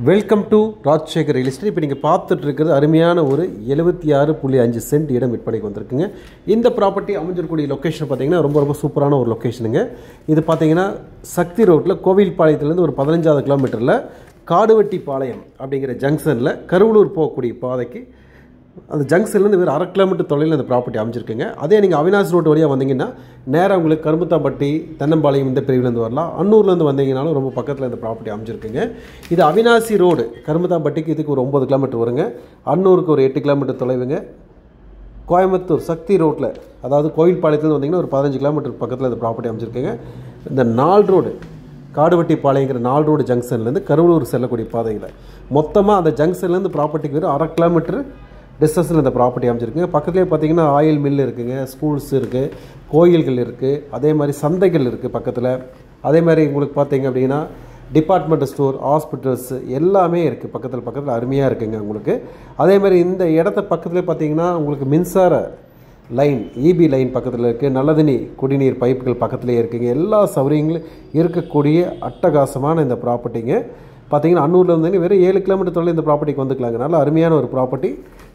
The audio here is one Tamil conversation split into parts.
Welcome to Rajasekar real estate. இப்போ நீங்கள் பார்த்துட்டு இருக்கிறது அருமையான ஒரு 76.5 சென்ட் இடம் விற்பனைக்கு வந்திருக்குங்க. இந்த ப்ராப்பர்ட்டி அமைஞ்சிருக்கக்கூடிய லொக்கேஷன் பார்த்தீங்கன்னா ரொம்ப சூப்பரான ஒரு லொக்கேஷனுங்க. இது பார்த்தீங்கன்னா சக்தி ரோட்டில் கோவில்பாளையத்துலேருந்து ஒரு 15 கிலோமீட்டரில் காடுவெட்டிப்பாளையம் அப்படிங்கிற ஜங்ஷனில் கருவலூர் போகக்கூடிய பாதைக்கு அந்த ஜங்ஷன்லேருந்து வேறு 1/2 கிலோமீட்டர் தொலைவில் அந்த ப்ராப்பர்ட்டி அமைஞ்சிருக்குங்க. அதே நீங்கள் அவினாசி ரோடு வழியாக வந்தீங்கன்னா நேராக உங்களுக்கு கரும்புத்தாம்பட்டி தென்னம்பாளையம் இந்த பிரிவிலேருந்து வரலாம். அன்னூர்லேருந்து வந்தீங்கன்னாலும் ரொம்ப பக்கத்தில் இந்த ப்ராப்பர்ட்டி அமைஞ்சிருக்குங்க. இது அவினாசி ரோடு கரும்புத்தாம்பட்டிக்கு இதுக்கு ஒரு 9 கிலோமீட்டர் வருங்க. அன்னூருக்கு ஒரு 8 கிலோமீட்டர் தொலைவுங்க. கோயம்புத்தூர் சக்தி ரோட்டில் அதாவது கோவில்பாளையத்துலேருந்து வந்தீங்கன்னா ஒரு 15 கிலோமீட்டர் பக்கத்தில் இந்த ப்ராப்பர்ட்டி அமைஞ்சிருக்குங்க. இந்த 4 ரோடு காடுவெட்டிப்பாளையங்கிற 4 ரோடு ஜங்ஷன்லேருந்து கருவலூர் செல்லக்கூடிய பாதையில் மொத்தமாக அந்த ஜங்ஷன்லேருந்து ப்ராப்பர்ட்டிக்கு வெறும் 1/2 கிலோமீட்டர் டிஸ்டன்ஸில் இந்த ப்ராப்பர்ட்டி அமைச்சிருக்குங்க. பக்கத்துலேயே பார்த்தீங்கன்னா ஆயில் மில் இருக்குதுங்க, ஸ்கூல்ஸ் இருக்குது, கோயில்கள் இருக்குது, அதே மாதிரி சந்தைகள் இருக்குது பக்கத்தில். அதே மாதிரி உங்களுக்கு பார்த்தீங்க அப்படின்னா டிபார்ட்மெண்ட் ஸ்டோர், ஹாஸ்பிட்டல்ஸ் எல்லாமே இருக்குது பக்கத்தில் அருமையாக இருக்குங்க உங்களுக்கு. அதே மாதிரி இந்த இடத்த பக்கத்துலேயே பார்த்தீங்கன்னா உங்களுக்கு மின்சார லைன், இபி லைன் பக்கத்தில் இருக்குது, நல்ல தண்ணி குடிநீர் பைப்புகள் பக்கத்துலேயே இருக்குங்க. எல்லா சௌகரியங்களும் இருக்கக்கூடிய அட்டகாசமான இந்த ப்ராப்பர்ட்டிங்க. பார்த்தீங்கன்னா அன்னூரில் வெறும் 7 கிலோமீட்டர் தொலைவில் இந்த ப்ராப்பர்ட்டிக்கு வந்துக்கலாங்க. நல்ல அருமையான ஒரு ப்ராப்பர்ட்டி.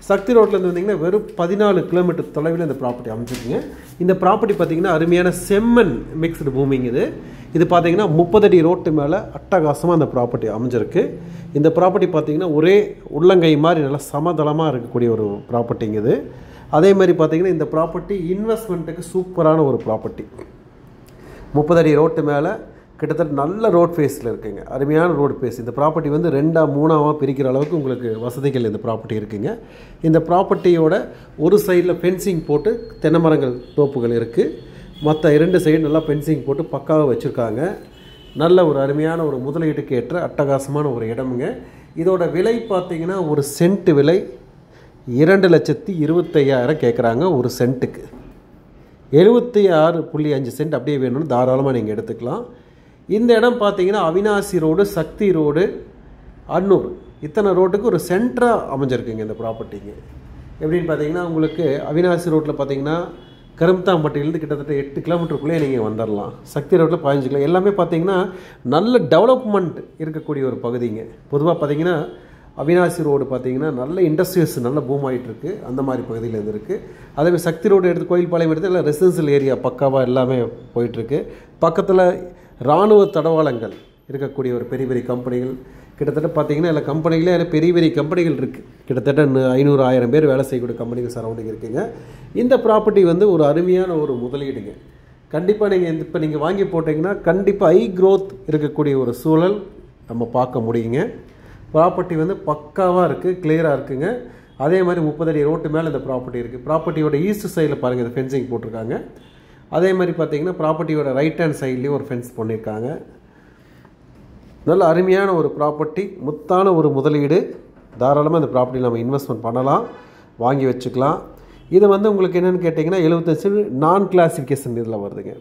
சக்தி ரோட்லேருந்து வந்தீங்கன்னா வெறும் 14 கிலோமீட்டர் தொலைவில் இந்த ப்ராப்பர்ட்டி அமைச்சிருக்குங்க. இந்த ப்ராப்பர்ட்டி பார்த்தீங்கன்னா அருமையான செம்மண் மிக்ஸ்டு பூமிங் இது பார்த்தீங்கன்னா 30 அடி ரோட்டு மேலே அட்டகாசமாக அந்த ப்ராப்பர்ட்டி அமைஞ்சிருக்கு. இந்த ப்ராப்பர்ட்டி பார்த்தீங்கன்னா ஒரே உள்ளங்கை மாதிரி நல்லா சமதளமாக இருக்கக்கூடிய ஒரு ப்ராப்பர்ட்டிங்க இது. அதே மாதிரி பார்த்தீங்கன்னா இந்த ப்ராப்பர்ட்டி இன்வெஸ்ட்மெண்ட்டுக்கு சூப்பரான ஒரு ப்ராப்பர்ட்டி. 30 அடி ரோட்டு மேலே கிட்டத்தட்ட நல்ல ரோட் ஃபேஸில் இருக்குங்க. அருமையான ரோடு ஃபேஸ். இந்த ப்ராப்பர்ட்டி 2-3 பிரிக்கிற அளவுக்கு உங்களுக்கு வசதிகள் இந்த ப்ராப்பர்ட்டி இருக்குங்க. இந்த ப்ராப்பர்ட்டியோட ஒரு சைடில் ஃபென்சிங் போட்டு தென்னை மரங்கள் தோப்புகள் இருக்குது. மற்ற 2 சைடு நல்லா ஃபென்சிங் போட்டு பக்காவாக வச்சுருக்காங்க. நல்ல ஒரு அருமையான ஒரு முதலீட்டுக்கு ஏற்ற அட்டகாசமான ஒரு இடமுங்க. இதோட விலை பார்த்திங்கன்னா ஒரு சென்ட் விலை 2,25,000 கேட்குறாங்க ஒரு சென்ட்டுக்கு. 76.5 சென்ட் அப்படியே வேணும்னு தாராளமாக நீங்கள் எடுத்துக்கலாம். இந்த இடம் பார்த்தீங்கன்னா அவினாசி ரோடு, சக்தி ரோடு, அன்னூர் இத்தனை ரோட்டுக்கு ஒரு சென்டராக அமைஞ்சிருக்குங்க இந்த ப்ராப்பர்ட்டிங்க. எப்படின்னு பார்த்தீங்கன்னா உங்களுக்கு அவினாசி ரோட்டில் பார்த்தீங்கன்னா கரும்புத்தாம்பட்டியிலேருந்து கிட்டத்தட்ட 8 கிலோமீட்டருக்குள்ளே நீங்கள் வந்துடலாம். சக்தி ரோட்டில் 15 கிலோ எல்லாமே பார்த்தீங்கன்னா நல்ல டெவலப்மெண்ட் இருக்கக்கூடிய ஒரு பகுதிங்க. பொதுவாக பார்த்தீங்கன்னா அவினாசி ரோடு பார்த்தீங்கன்னா நல்ல இண்டஸ்ட்ரீஸ் நல்ல பூம் ஆகிட்டுருக்கு, அந்த மாதிரி பகுதியில் இது இருக்குது. அதேமாதிரி சக்தி ரோடு எடுத்து கோயில்பாளையம் எடுத்து எல்லாம் ரெசிடென்சியல் ஏரியா பக்காவாக எல்லாமே போயிட்டுருக்கு. பக்கத்தில் இராணுவ தடவாளங்கள் இருக்கக்கூடிய ஒரு பெரிய கம்பெனிகள் கிட்டத்தட்ட பார்த்தீங்கன்னா எல்லா கம்பெனிகளே பெரிய கம்பெனிகள் இருக்குது. கிட்டத்தட்ட 500-1000 பேர் வேலை செய்யக்கூடிய கம்பெனிகள் சரௌண்டிங் இருக்குங்க. இந்த ப்ராப்பர்ட்டி ஒரு அருமையான ஒரு முதலீடுங்க. கண்டிப்பாக நீங்கள் இப்போ நீங்கள் வாங்கி போட்டிங்கன்னா கண்டிப்பாக ஹை க்ரோத் இருக்கக்கூடிய ஒரு சூழல் நம்ம பார்க்க முடியுங்க. ப்ராப்பர்ட்டி பக்காவாக இருக்குது, கிளியராக இருக்குங்க. அதே மாதிரி 30 அடி ரோட்டு மேலே இந்த ப்ராப்பர்ட்டி இருக்குது. ப்ராப்பர்ட்டியோட ஈஸ்ட் சைடில் பாருங்கள் இந்த ஃபென்சிங் போட்டிருக்காங்க. அதே மாதிரி பார்த்தீங்கன்னா ப்ராப்பர்ட்டியோட ரைட் ஹேண்ட் சைட்லேயும் ஒரு ஃபென்ஸ் பண்ணியிருக்காங்க. நல்ல அருமையான ஒரு ப்ராப்பர்ட்டி, முத்தான ஒரு முதலீடு. தாராளமாக இந்த ப்ராப்பர்ட்டி நம்ம இன்வெஸ்ட்மெண்ட் பண்ணலாம், வாங்கி வச்சுக்கலாம். இது உங்களுக்கு என்னென்னு கேட்டிங்கன்னா 75 நான் கிளாசிஃபிகேஷன் இதில் வருதுங்க.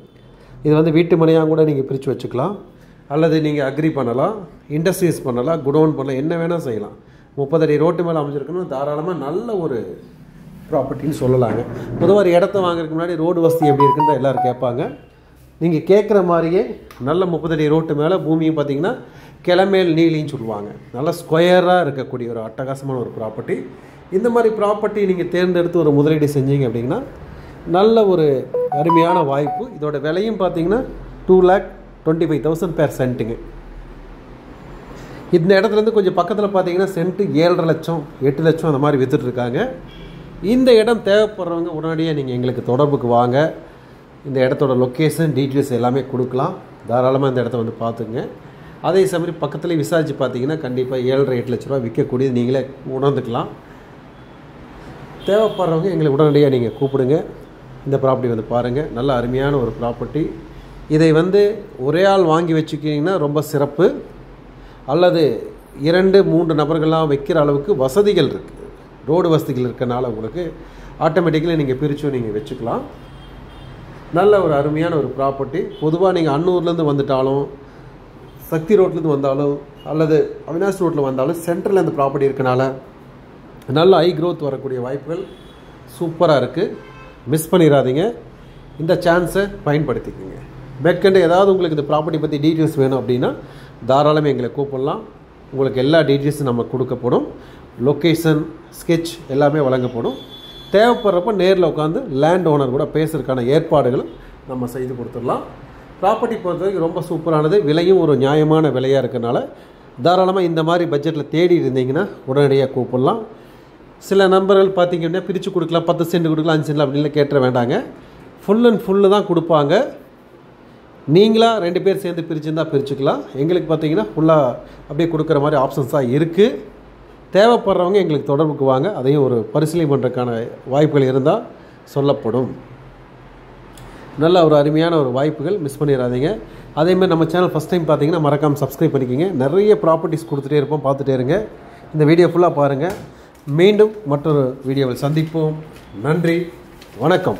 இது வீட்டு மனையாக கூட நீங்கள் பிரித்து வச்சுக்கலாம், அல்லது நீங்கள் அக்ரி பண்ணலாம், இண்டஸ்ட்ரீஸ் பண்ணலாம், குடோன் பண்ணலாம், என்ன வேணால் செய்யலாம். 30 அடி ரோட்டு மேலே அமைஞ்சிருக்கணும். தாராளமாக நல்ல ஒரு ப்ராப்பர்ட்டின்னு சொல்லலாங்க. பொதுவாக ஒரு இடத்த வாங்குறதுக்கு முன்னாடி ரோடு வசதி எப்படி இருக்குன்னு தான் எல்லோரும் கேட்பாங்க. நீங்கள் கேட்குற மாதிரியே நல்ல 30 அடி ரோட்டு மேலே பூமியும் பார்த்திங்கன்னா கிளமேல் நீலின்னு சொல்லுவாங்க. நல்ல ஸ்கொயராக இருக்கக்கூடிய ஒரு அட்டகாசமான ஒரு ப்ராப்பர்ட்டி. இந்த மாதிரி ப்ராப்பர்ட்டி நீங்கள் தேர்ந்தெடுத்து ஒரு முதலீடு செஞ்சீங்க அப்படின்னா நல்ல ஒரு அருமையான வாய்ப்பு. இதோட விலையும் பார்த்திங்கன்னா 2,25,000 per சென்ட்டுங்க. இந்த இடத்துலேருந்து கொஞ்சம் பக்கத்தில் பார்த்தீங்கன்னா சென்ட்டு 7.5 லட்சம் 8 லட்சம் அந்த மாதிரி விற்றுட்ருக்காங்க. இந்த இடம் தேவைப்படுறவங்க உடனடியாக நீங்கள் எங்களுக்கு தொடர்புக்கு வாங்க. இந்த இடத்தோட லொக்கேஷன் டீட்டெயில்ஸ் எல்லாமே கொடுக்கலாம். தாராளமாக இந்த இடத்த பார்த்துங்க. அதே சமயம் பக்கத்துலேயே விசாரித்து பார்த்தீங்கன்னா கண்டிப்பாக 7.5-8 லட்ச ரூபா விற்கக்கூடியது நீங்களே உணர்ந்துக்கலாம். தேவைப்படுறவங்க எங்களை உடனடியாக நீங்கள் கூப்பிடுங்க. இந்த ப்ராப்பர்ட்டி பாருங்கள். நல்ல அருமையான ஒரு ப்ராப்பர்ட்டி. இதை ஒரே ஆள் வாங்கி வச்சுக்கிட்டிங்கன்னா ரொம்ப சிறப்பு, அல்லது 2-3 நபர்கள்லாம் வைக்கிற அளவுக்கு வசதிகள் இருக்குது. ரோடு வசதிகள் இருக்கனால உங்களுக்கு ஆட்டோமேட்டிக்கலி நீங்கள் பிரித்தும் நீங்கள் வச்சுக்கலாம். நல்ல ஒரு அருமையான ஒரு ப்ராப்பர்ட்டி. பொதுவாக நீங்கள் அன்னூர்லேருந்து வந்துட்டாலும், சக்தி ரோட்லேருந்து வந்தாலும், அல்லது அவினாசி ரோட்டில் வந்தாலும் சென்ட்ரலில் இந்த ப்ராப்பர்ட்டி இருக்கனால நல்ல ஹை க்ரோத் வரக்கூடிய வாய்ப்புகள் சூப்பராக இருக்குது. மிஸ் பண்ணிடாதீங்க. இந்த சான்ஸை பயன்படுத்திக்கோங்க. மேற்கண்டு ஏதாவது உங்களுக்கு இந்த ப்ராப்பர்ட்டி பற்றி டீட்டெயில்ஸ் வேணும் அப்படின்னா தாராளமாக எங்களை கூப்பிடலாம். உங்களுக்கு எல்லா டீட்டெயில்ஸும் நம்ம கொடுக்கப்படும். லொக்கேஷன், ஸ்கெட்ச் எல்லாமே வழங்கப்படும். தேவைப்படுறப்ப நேரில் உட்காந்து லேண்ட் ஓனர் கூட பேசுறதுக்கான ஏற்பாடுகளும் நம்ம செய்து கொடுத்துடலாம். ப்ராப்பர்ட்டி பொறுத்த வரைக்கும் ரொம்ப சூப்பரானது. விலையும் ஒரு நியாயமான விலையாக இருக்கிறனால தாராளமாக இந்த மாதிரி பட்ஜெட்டில் தேடி இருந்தீங்கன்னா உடனடியாக கூப்பிடலாம். சில நம்பர்கள் பார்த்திங்கன்னா பிரித்து கொடுக்கலாம், 10 சென்ட் கொடுக்கலாம், 5 சென்ட் அப்படின்னு கேட்டுற வேண்டாங்க. ஃபுல் அண்ட் ஃபுல்லு தான் கொடுப்பாங்க. நீங்களாக 2 பேர் சேர்ந்து பிரிச்சுருந்தால் பிரிச்சுக்கலாம். எங்களுக்கு பார்த்திங்கன்னா ஃபுல்லாக அப்படியே கொடுக்குற மாதிரி ஆப்ஷன்ஸ் தான் இருக்குது. தேவைப்படுறவங்க எங்களுக்கு தொடர்புக்கு வாங்க. அதையும் ஒரு பரிசீலனை பண்ணுறதுக்கான வாய்ப்புகள் இருந்தால் சொல்லப்படும். நல்ல ஒரு அருமையான ஒரு வாய்ப்புகள், மிஸ் பண்ணிடாதீங்க. அதேமாதிரி நம்ம சேனல் ஃபஸ்ட் டைம் பார்த்தீங்கன்னா மறக்காமல் சப்ஸ்கிரைப் பண்ணிக்கோங்க. நிறைய ப்ராப்பர்ட்டிஸ் கொடுத்துட்டே இருப்போம், பார்த்துட்டே இருங்க. இந்த வீடியோ ஃபுல்லாக பாருங்கள். மீண்டும் மற்றொரு வீடியோவில் சந்திப்போம். நன்றி, வணக்கம்.